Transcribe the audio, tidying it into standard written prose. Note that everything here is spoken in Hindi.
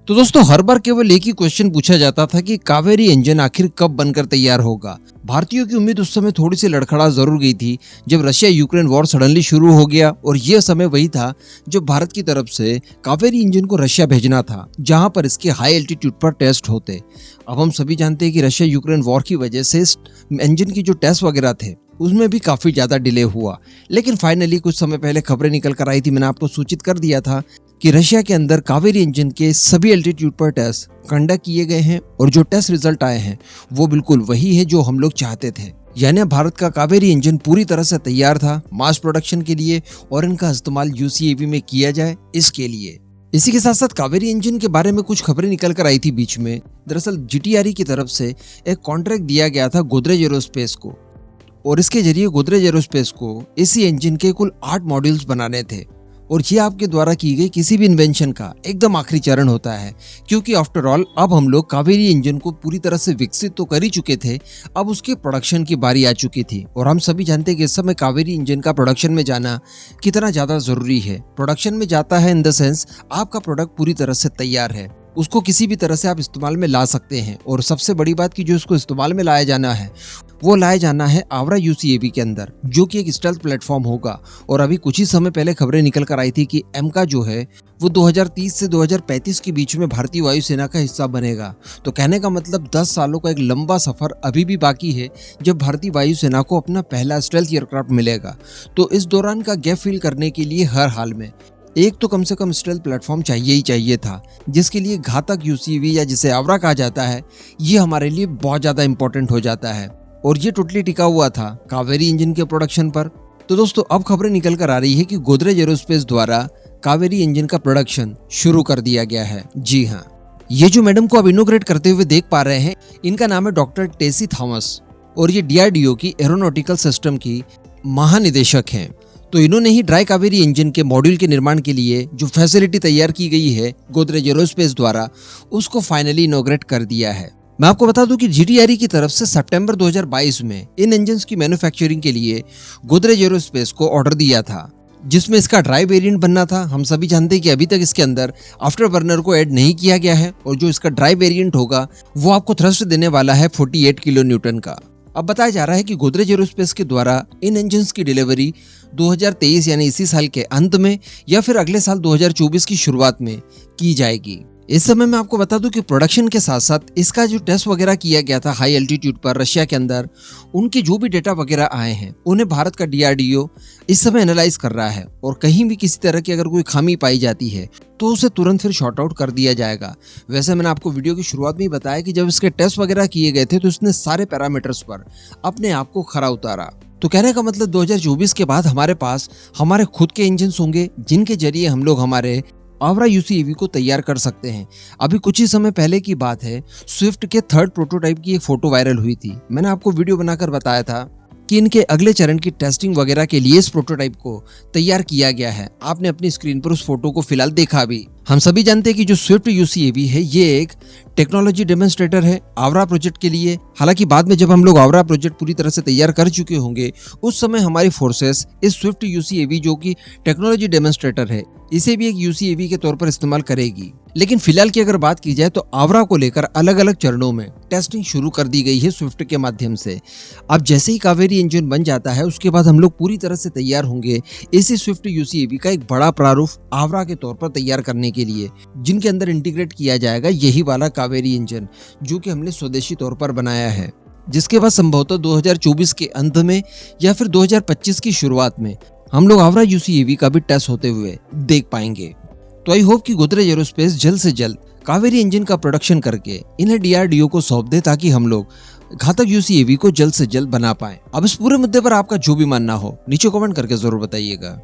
तो दोस्तों हर बार केवल एक ही क्वेश्चन पूछा जाता था कि कावेरी इंजन आखिर कब बनकर तैयार होगा। भारतीयों की उम्मीद उस समय थोड़ी सी लड़खड़ा जरूर गई थी जब रशिया यूक्रेन वॉर सडनली शुरू हो गया, और यह समय वही था जब भारत की तरफ से कावेरी इंजन को रशिया भेजना था, जहां पर इसके हाई एल्टीट्यूड पर टेस्ट होते। अब हम सभी जानते हैं कि रशिया यूक्रेन वॉर की वजह से इस इंजन की जो टेस्ट वगैरह थे उसमें भी काफी ज्यादा डिले हुआ, लेकिन फाइनली कुछ समय पहले खबरें निकल कर आई थी। मैंने आपको सूचित कर दिया था कि रशिया के अंदर कावेरी इंजन के सभी एल्टीट्यूड पर टेस्ट कंडक्ट किए गए हैं, और जो टेस्ट रिजल्ट आए हैं वो बिल्कुल वही है जो हम लोग चाहते थे। यानी भारत का कावेरी इंजन पूरी तरह से तैयार था मास प्रोडक्शन के लिए, और इनका इस्तेमाल यूसीएवी में किया जाए इसके लिए। इसी के साथ साथ कावेरी इंजन के बारे में कुछ खबरें निकल कर आई थी बीच में। दरअसल जीटीआरई की तरफ से एक कॉन्ट्रैक्ट दिया गया था गोदरेज एरोस्पेस को, और इसके जरिए गोदरेज एरोस्पेस को इसी इंजन के कुल 8 मॉड्यूल्स बनाने थे, और ये आपके द्वारा की गई किसी भी इन्वेंशन का एकदम आखिरी चरण होता है, क्योंकि आफ्टर ऑल अब हम लोग कावेरी इंजन को पूरी तरह से विकसित तो कर ही चुके थे, अब उसके प्रोडक्शन की बारी आ चुकी थी। और हम सभी जानते हैं कि इस समय कावेरी इंजन का प्रोडक्शन में जाना कितना ज्यादा जरूरी है। प्रोडक्शन में जाता है इन द सेंस आपका प्रोडक्ट पूरी तरह से तैयार है, उसको किसी भी तरह से आप इस्तेमाल में ला सकते हैं। और सबसे बड़ी बात कि जो इसको इस्तेमाल में लाया जाना है वो लाया जाना है आवरा यूसीएवी के अंदर, जो कि एक स्टेल्थ प्लेटफॉर्म होगा। और अभी कुछ ही समय पहले खबरें निकल कर आई थी कि एमका जो है वो 2030 से 2035 के बीच में भारतीय वायुसेना का हिस्सा बनेगा। तो कहने का मतलब 10 सालों का एक लंबा सफर अभी भी बाकी है जब भारतीय वायुसेना को अपना पहला स्टेल्थ एयरक्राफ्ट मिलेगा। तो इस दौरान का गैप फिल करने के लिए हर हाल में एक तो कम से कम स्टेल्थ प्लेटफॉर्म चाहिए ही चाहिए था, जिसके लिए घातक यूसीवी या जिसे आवरा कहा जाता है ये हमारे लिए बहुत ज्यादा इंपॉर्टेंट हो जाता है। और ये टोटली टिका हुआ था कावेरी इंजन के प्रोडक्शन पर। तो दोस्तों अब खबरें निकल कर आ रही है कि गोदरेज एरोस्पेस द्वारा कावेरी इंजन का प्रोडक्शन शुरू कर दिया गया है। जी हाँ, ये जो मैडम को अब इनोग्रेट करते हुए देख पा रहे हैं इनका नाम है डॉक्टर टेसी थॉमस, और ये डीआरडीओ की एरोनॉटिकल सिस्टम की महानिदेशक हैं। तो इन्होंने ही ड्राई कावेरी इंजन के मॉड्यूल के निर्माण के लिए जो फैसिलिटी तैयार की गई है गोदरेज एरोस्पेस द्वारा, उसको फाइनली इनोग्रेट कर दिया है। मैं आपको बता दूं कि जीटीआरई की तरफ से सितंबर 2022 में इन इंजन्स की मैन्युफैक्चरिंग के लिए गोदरेज एरोस्पेस को ऑर्डर दिया था, जिसमें इसका ड्राई वेरिएंट बनना था। हम सभी जानते हैं कि अभी तक इसके अंदर आफ्टर बर्नर को ऐड नहीं किया गया है, और जो इसका ड्राई वेरिएंट होगा वो आपको थ्रस्ट देने वाला है 48 किलो न्यूटन का। अब बताया जा रहा है कि गोदरेज एरोस्पेस के द्वारा इन इंजन्स की डिलीवरी 2023 यानी इसी साल के अंत में या फिर अगले साल 2024 की शुरुआत में की जाएगी। इस समय मैं आपको बता दूं कि प्रोडक्शन के साथ साथ इसका जो टेस्ट वगैरह किया गया था हाई एल्टीट्यूड पर रशिया के अंदर, उनके जो भी डेटा वगैरह आए हैं उन्हें भारत का डीआरडीओ इस समय एनालाइज कर रहा है, और कहीं भी किसी तरह की अगर कोई खामी पाई जाती है तो उसे तुरंत फिर शॉर्ट आउट कर दिया जाएगा। वैसे मैंने आपको वीडियो की शुरुआत में ही बताया कि जब इसके टेस्ट वगैरह किए गए थे तो इसने सारे पैरामीटर्स पर अपने आप को खरा उतारा। तो कहने का मतलब 2024 के बाद हमारे पास हमारे खुद के इंजन होंगे जिनके जरिए हम लोग हमारे आवरा यूसीएवी को तैयार कर सकते हैं। अभी कुछ ही समय पहले की बात है, स्विफ्ट के 3rd प्रोटोटाइप की एक फोटो वायरल हुई थी। मैंने आपको वीडियो बनाकर बताया था कि इनके अगले चरण की टेस्टिंग वगैरह के लिए इस प्रोटोटाइप को तैयार किया गया है। आपने अपनी स्क्रीन पर उस फोटो को फिलहाल देखा भी। हम सभी जानते हैं कि जो स्विफ्ट यूसीएवी है ये एक टेक्नोलॉजी डेमोन्स्ट्रेटर है आवरा प्रोजेक्ट के लिए। हालांकि बाद में जब हम लोग आवरा प्रोजेक्ट पूरी तरह से तैयार कर चुके होंगे उस समय हमारी फोर्सेस इस स्विफ्ट यूसीएवी जो कि टेक्नोलॉजी डेमोन्स्ट्रेटर है इसे भी एक यूसीएवी के तौर पर इस्तेमाल करेगी। लेकिन फिलहाल की अगर बात की जाए तो आवरा को लेकर अलग अलग चरणों में टेस्टिंग शुरू कर दी गई है स्विफ्ट के माध्यम से। अब जैसे ही कावेरी इंजन बन जाता है उसके बाद हम लोग पूरी तरह से तैयार होंगे इसी स्विफ्ट यूसीएवी का एक बड़ा प्रारूप आवरा के तौर पर तैयार करने के लिए, जिनके अंदर इंटीग्रेट किया जाएगा यही वाला कावेरी इंजन जो कि हमने स्वदेशी तौर पर बनाया है, जिसके बाद संभवतः 2024 के अंत में या फिर 2025 की शुरुआत में हम लोग आवरा यूसीएवी का भी टेस्ट होते हुए देख पाएंगे। तो आई होप कि गोदरेज एरोस्पेस जल्द से जल्द कावेरी इंजन का प्रोडक्शन करके इन्हें डीआरडीओ को सौंप दे, ताकि हम लोग घातक यूसीएवी को जल्द से जल्द बना पाएं। अब इस पूरे मुद्दे पर आपका जो भी मानना हो नीचे कमेंट करके जरूर बताइएगा।